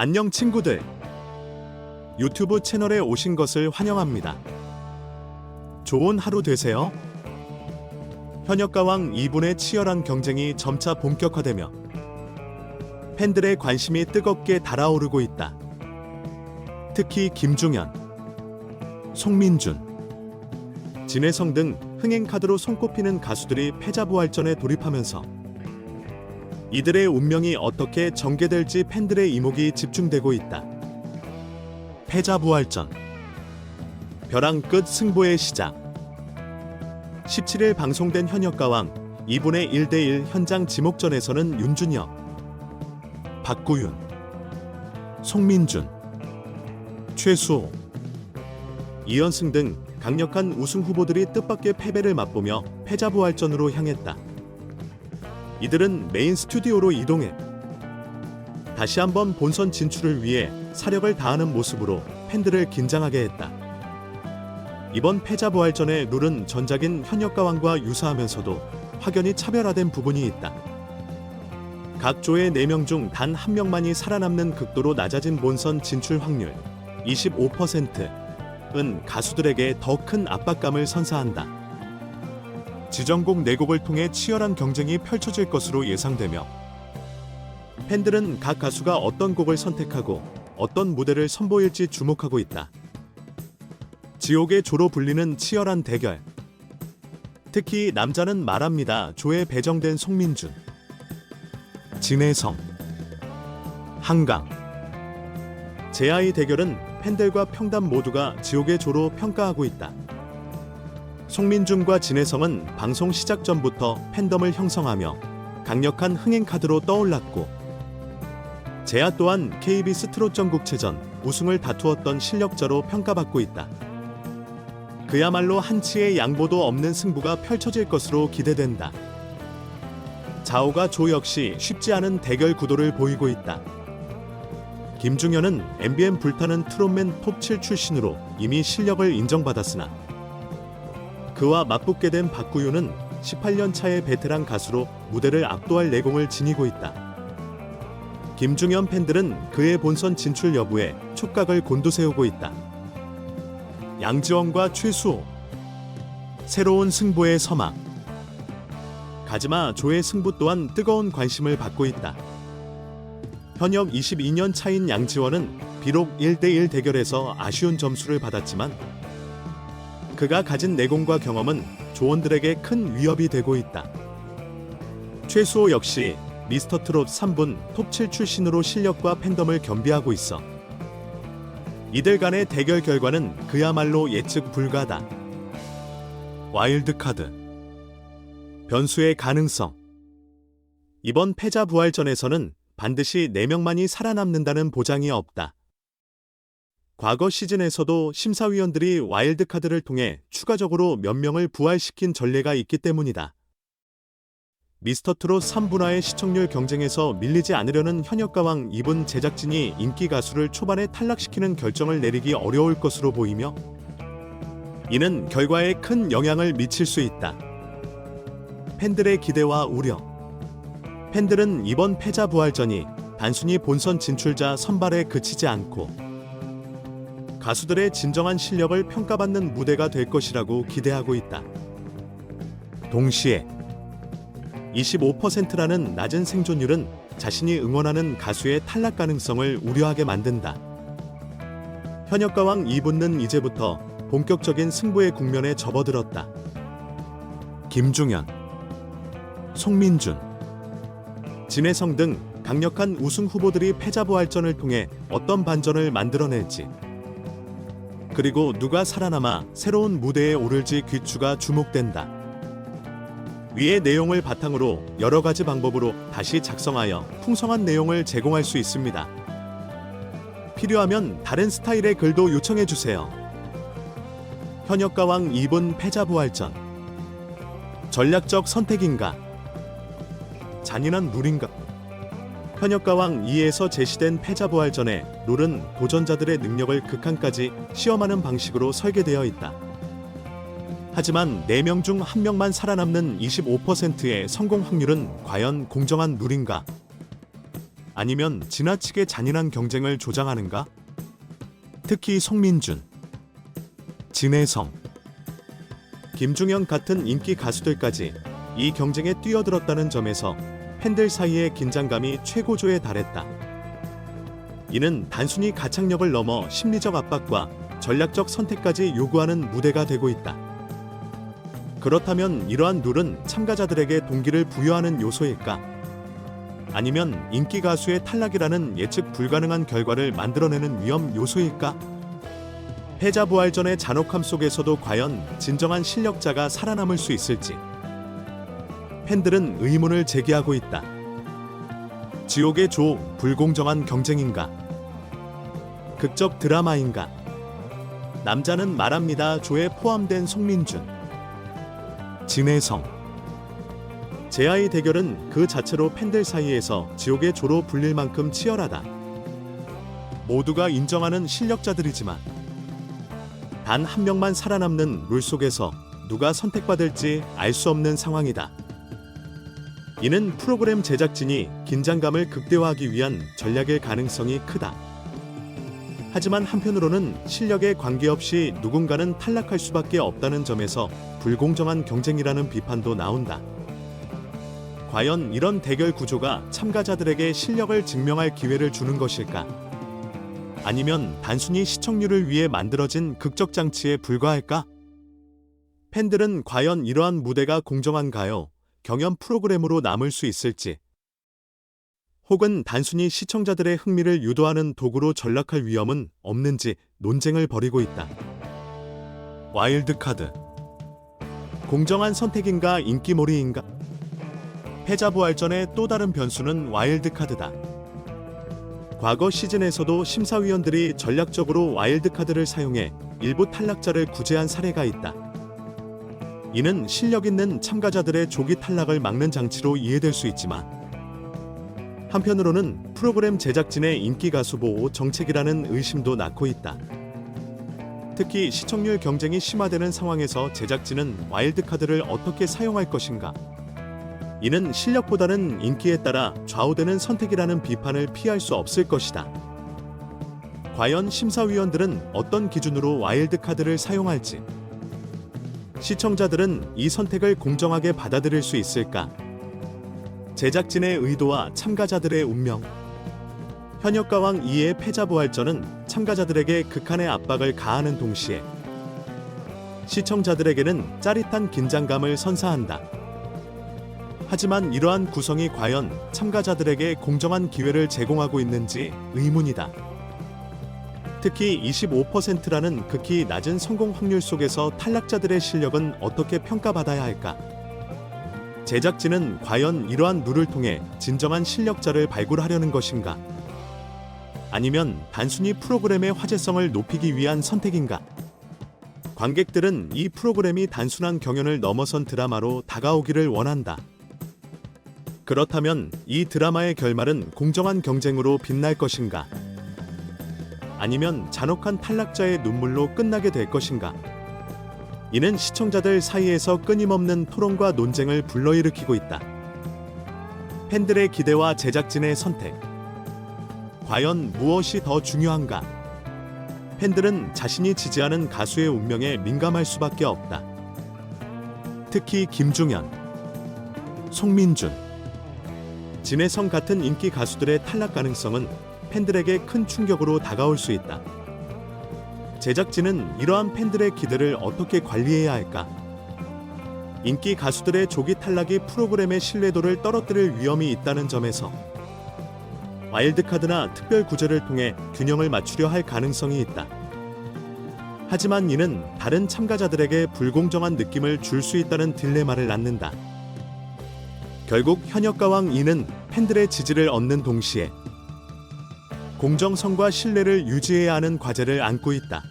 안녕 친구들. 유튜브 채널에 오신 것을 환영합니다. 좋은 하루 되세요. 현역가왕 2분의 치열한 경쟁이 점차 본격화되며 팬들의 관심이 뜨겁게 달아오르고 있다. 특히 김중현, 송민준, 진혜성 등 흥행카드로 손꼽히는 가수들이 패자부활전에 돌입하면서 이들의 운명이 어떻게 전개될지 팬들의 이목이 집중되고 있다. 패자부활전, 벼랑 끝 승부의 시작. 17일 방송된 현역가왕 2분의 1대1 현장 지목전에서는 윤준혁, 박구윤, 송민준, 최수호, 이현승 등 강력한 우승 후보들이 뜻밖의 패배를 맛보며 패자부활전으로 향했다. 이들은 메인 스튜디오로 이동해 다시 한번 본선 진출을 위해 사력을 다하는 모습으로 팬들을 긴장하게 했다. 이번 패자부활전의 룰은 전작인 현역가왕과 유사하면서도 확연히 차별화된 부분이 있다. 각 조의 4명 중 단 1명만이 살아남는 극도로 낮아진 본선 진출 확률 25%은 가수들에게 더 큰 압박감을 선사한다. 지정곡 4곡을 통해 치열한 경쟁이 펼쳐질 것으로 예상되며 팬들은 각 가수가 어떤 곡을 선택하고 어떤 무대를 선보일지 주목하고 있다. 지옥의 조로 불리는 치열한 대결. 특히 남자는 말합니다 조에 배정된 송민준, 진혜성, 한강, 제아의 대결은 팬들과 평단 모두가 지옥의 조로 평가하고 있다. 송민준과 진혜성은 방송 시작 전부터 팬덤을 형성하며 강력한 흥행 카드로 떠올랐고, 제아 또한 KBS 트롯 전국체전 우승을 다투었던 실력자로 평가받고 있다. 그야말로 한치의 양보도 없는 승부가 펼쳐질 것으로 기대된다. 자오가 조 역시 쉽지 않은 대결 구도를 보이고 있다. 김중현은 MBN 불타는 트롯맨 톱7 출신으로 이미 실력을 인정받았으나 그와 맞붙게 된 박구윤은 18년 차의 베테랑 가수로 무대를 압도할 내공을 지니고 있다. 김중현 팬들은 그의 본선 진출 여부에 촉각을 곤두세우고 있다. 양지원과 최수호, 새로운 승부의 서막. 가지마 조의 승부 또한 뜨거운 관심을 받고 있다. 현역 22년 차인 양지원은 비록 1대1 대결에서 아쉬운 점수를 받았지만 그가 가진 내공과 경험은 조원들에게 큰 위협이 되고 있다. 최수호 역시 미스터트롯 3분 톱7 출신으로 실력과 팬덤을 겸비하고 있어 이들 간의 대결 결과는 그야말로 예측 불가다. 와일드카드, 변수의 가능성. 이번 패자부활전에서는 반드시 4명만이 살아남는다는 보장이 없다. 과거 시즌에서도 심사위원들이 와일드카드를 통해 추가적으로 몇 명을 부활시킨 전례가 있기 때문이다. 미스터트롯 3분화의 시청률 경쟁에서 밀리지 않으려는 현역가왕 2분 제작진이 인기 가수를 초반에 탈락시키는 결정을 내리기 어려울 것으로 보이며 이는 결과에 큰 영향을 미칠 수 있다. 팬들의 기대와 우려. 팬들은 이번 패자부활전이 단순히 본선 진출자 선발에 그치지 않고 가수들의 진정한 실력을 평가받는 무대가 될 것이라고 기대하고 있다. 동시에 25%라는 낮은 생존율은 자신이 응원하는 가수의 탈락 가능성을 우려하게 만든다. 현역가왕 2분은 이제부터 본격적인 승부의 국면에 접어들었다. 김중현, 송민준, 진혜성 등 강력한 우승 후보들이 패자부활전을 통해 어떤 반전을 만들어낼지, 그리고 누가 살아남아 새로운 무대에 오를지 귀추가 주목된다. 위의 내용을 바탕으로 여러 가지 방법으로 다시 작성하여 풍성한 내용을 제공할 수 있습니다. 필요하면 다른 스타일의 글도 요청해 주세요. 현역가왕 2분 패자부활전. 전략적 선택인가? 잔인한 룰인가? 현역가왕 2에서 제시된 패자부활전의 룰은 도전자들의 능력을 극한까지 시험하는 방식으로 설계되어 있다. 하지만 4명 중 1명만 살아남는 25%의 성공 확률은 과연 공정한 룰인가? 아니면 지나치게 잔인한 경쟁을 조장하는가? 특히 송민준, 진혜성, 김중현 같은 인기 가수들까지 이 경쟁에 뛰어들었다는 점에서 팬들 사이의 긴장감이 최고조에 달했다. 이는 단순히 가창력을 넘어 심리적 압박과 전략적 선택까지 요구하는 무대가 되고 있다. 그렇다면 이러한 룰은 참가자들에게 동기를 부여하는 요소일까? 아니면 인기 가수의 탈락이라는 예측 불가능한 결과를 만들어내는 위험 요소일까? 패자부활전의 잔혹함 속에서도 과연 진정한 실력자가 살아남을 수 있을지 팬들은 의문을 제기하고 있다. 지옥의 조, 불공정한 경쟁인가? 극적 드라마인가? 남자는 말합니다 조에 포함된 송민준, 진혜성, 제아의 대결은 그 자체로 팬들 사이에서 지옥의 조로 불릴 만큼 치열하다. 모두가 인정하는 실력자들이지만 단 한 명만 살아남는 룰 속에서 누가 선택받을지 알 수 없는 상황이다. 이는 프로그램 제작진이 긴장감을 극대화하기 위한 전략일 가능성이 크다. 하지만 한편으로는 실력에 관계없이 누군가는 탈락할 수밖에 없다는 점에서 불공정한 경쟁이라는 비판도 나온다. 과연 이런 대결 구조가 참가자들에게 실력을 증명할 기회를 주는 것일까? 아니면 단순히 시청률을 위해 만들어진 극적 장치에 불과할까? 팬들은 과연 이러한 무대가 공정한가요? 경연 프로그램으로 남을 수 있을지, 혹은 단순히 시청자들의 흥미를 유도하는 도구로 전락할 위험은 없는지 논쟁을 벌이고 있다. 와일드카드. 공정한 선택인가 인기몰이인가? 패자부활전의 또 다른 변수는 와일드카드다. 과거 시즌에서도 심사위원들이 전략적으로 와일드카드를 사용해 일부 탈락자를 구제한 사례가 있다. 이는 실력 있는 참가자들의 조기 탈락을 막는 장치로 이해될 수 있지만 한편으로는 프로그램 제작진의 인기 가수 보호 정책이라는 의심도 낳고 있다. 특히 시청률 경쟁이 심화되는 상황에서 제작진은 와일드카드를 어떻게 사용할 것인가? 이는 실력보다는 인기에 따라 좌우되는 선택이라는 비판을 피할 수 없을 것이다. 과연 심사위원들은 어떤 기준으로 와일드카드를 사용할지, 시청자들은 이 선택을 공정하게 받아들일 수 있을까? 제작진의 의도와 참가자들의 운명. 현역가왕 2의 패자부활전은 참가자들에게 극한의 압박을 가하는 동시에 시청자들에게는 짜릿한 긴장감을 선사한다. 하지만 이러한 구성이 과연 참가자들에게 공정한 기회를 제공하고 있는지 의문이다. 특히 25%라는 극히 낮은 성공 확률 속에서 탈락자들의 실력은 어떻게 평가받아야 할까? 제작진은 과연 이러한 룰을 통해 진정한 실력자를 발굴하려는 것인가? 아니면 단순히 프로그램의 화제성을 높이기 위한 선택인가? 관객들은 이 프로그램이 단순한 경연을 넘어선 드라마로 다가오기를 원한다. 그렇다면 이 드라마의 결말은 공정한 경쟁으로 빛날 것인가? 아니면 잔혹한 탈락자의 눈물로 끝나게 될 것인가? 이는 시청자들 사이에서 끊임없는 토론과 논쟁을 불러일으키고 있다. 팬들의 기대와 제작진의 선택. 과연 무엇이 더 중요한가? 팬들은 자신이 지지하는 가수의 운명에 민감할 수밖에 없다. 특히 김중현, 송민준, 진혜성 같은 인기 가수들의 탈락 가능성은 팬들에게 큰 충격으로 다가올 수 있다. 제작진은 이러한 팬들의 기대를 어떻게 관리해야 할까? 인기 가수들의 조기 탈락이 프로그램의 신뢰도를 떨어뜨릴 위험이 있다는 점에서 와일드카드나 특별 구제를 통해 균형을 맞추려 할 가능성이 있다. 하지만 이는 다른 참가자들에게 불공정한 느낌을 줄 수 있다는 딜레마를 낳는다. 결국 현역가왕 2는 팬들의 지지를 얻는 동시에 공정성과 신뢰를 유지해야 하는 과제를 안고 있다.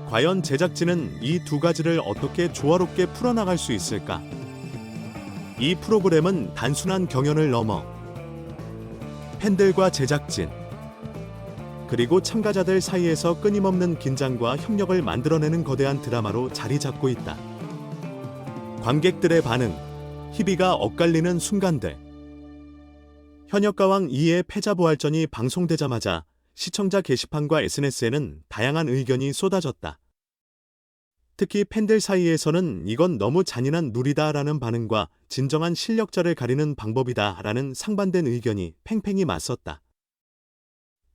과연 제작진은 이 두 가지를 어떻게 조화롭게 풀어나갈 수 있을까? 이 프로그램은 단순한 경연을 넘어 팬들과 제작진, 그리고 참가자들 사이에서 끊임없는 긴장과 협력을 만들어내는 거대한 드라마로 자리 잡고 있다. 관객들의 반응, 희비가 엇갈리는 순간들. 현역가왕 2의 패자부활전이 방송되자마자 시청자 게시판과 SNS에는 다양한 의견이 쏟아졌다. 특히 팬들 사이에서는 이건 너무 잔인한 룰이다라는 반응과 진정한 실력자를 가리는 방법이다라는 상반된 의견이 팽팽히 맞섰다.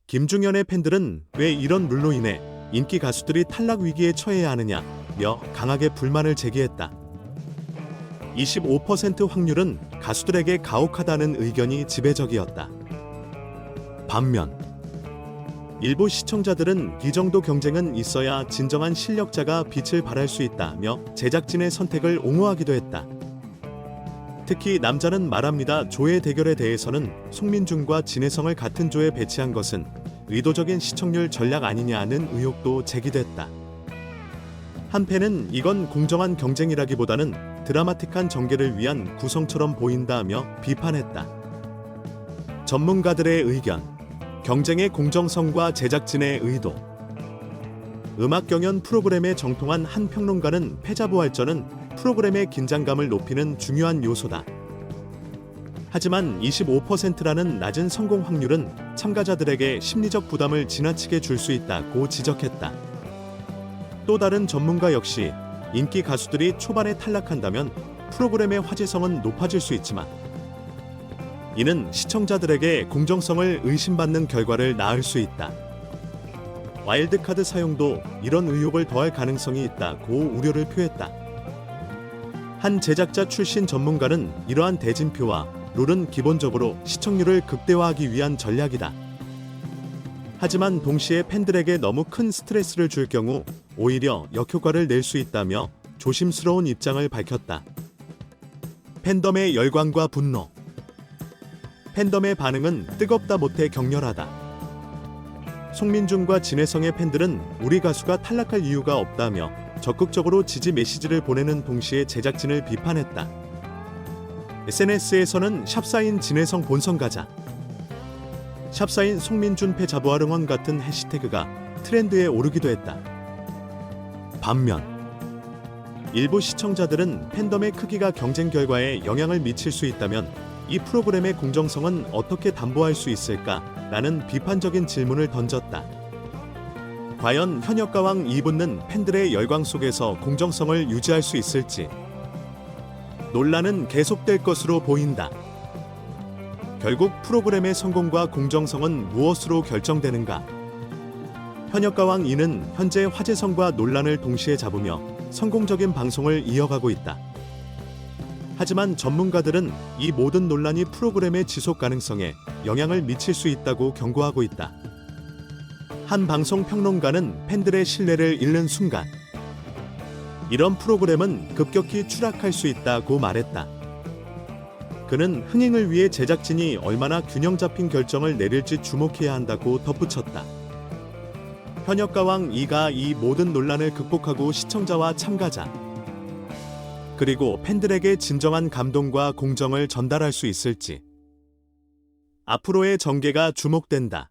김중현의 팬들은 왜 이런 룰로 인해 인기 가수들이 탈락 위기에 처해야 하느냐며 강하게 불만을 제기했다. 25% 확률은 가수들에게 가혹하다는 의견이 지배적이었다. 반면 일부 시청자들은 이 정도 경쟁은 있어야 진정한 실력자가 빛을 발할 수 있다며 제작진의 선택을 옹호하기도 했다. 특히 남자는 말합니다 조의 대결에 대해서는 송민준과 진혜성을 같은 조에 배치한 것은 의도적인 시청률 전략 아니냐는 의혹도 제기됐다. 한 팬은 이건 공정한 경쟁이라기보다는 드라마틱한 전개를 위한 구성처럼 보인다며 비판했다. 전문가들의 의견, 경쟁의 공정성과 제작진의 의도. 음악 경연 프로그램에 정통한 한 평론가는 패자부활전은 프로그램의 긴장감을 높이는 중요한 요소다. 하지만 25%라는 낮은 성공 확률은 참가자들에게 심리적 부담을 지나치게 줄 수 있다고 지적했다. 또 다른 전문가 역시 인기 가수들이 초반에 탈락한다면 프로그램의 화제성은 높아질 수 있지만 이는 시청자들에게 공정성을 의심받는 결과를 낳을 수 있다. 와일드카드 사용도 이런 의혹을 더할 가능성이 있다고 우려를 표했다. 한 제작자 출신 전문가는 이러한 대진표와 룰은 기본적으로 시청률을 극대화하기 위한 전략이다. 하지만 동시에 팬들에게 너무 큰 스트레스를 줄 경우 오히려 역효과를 낼 수 있다며 조심스러운 입장을 밝혔다. 팬덤의 열광과 분노. 팬덤의 반응은 뜨겁다 못해 격렬하다. 송민준과 진혜성의 팬들은 우리 가수가 탈락할 이유가 없다며 적극적으로 지지 메시지를 보내는 동시에 제작진을 비판했다. SNS에서는 샵사인 진혜성 본선 가자, 샵사인 송민준 패자부활 응원 같은 해시태그가 트렌드에 오르기도 했다. 반면 일부 시청자들은 팬덤의 크기가 경쟁 결과에 영향을 미칠 수 있다면 이 프로그램의 공정성은 어떻게 담보할 수 있을까라는 비판적인 질문을 던졌다. 과연 현역가왕 2부는 팬들의 열광 속에서 공정성을 유지할 수 있을지 논란은 계속될 것으로 보인다. 결국 프로그램의 성공과 공정성은 무엇으로 결정되는가? 현역가왕 2는 현재 화제성과 논란을 동시에 잡으며 성공적인 방송을 이어가고 있다. 하지만 전문가들은 이 모든 논란이 프로그램의 지속 가능성에 영향을 미칠 수 있다고 경고하고 있다. 한 방송 평론가는 팬들의 신뢰를 잃는 순간 이런 프로그램은 급격히 추락할 수 있다고 말했다. 그는 흥행을 위해 제작진이 얼마나 균형 잡힌 결정을 내릴지 주목해야 한다고 덧붙였다. 현역가왕 2가 이 모든 논란을 극복하고 시청자와 참가자 그리고 팬들에게 진정한 감동과 공정을 전달할 수 있을지 앞으로의 전개가 주목된다.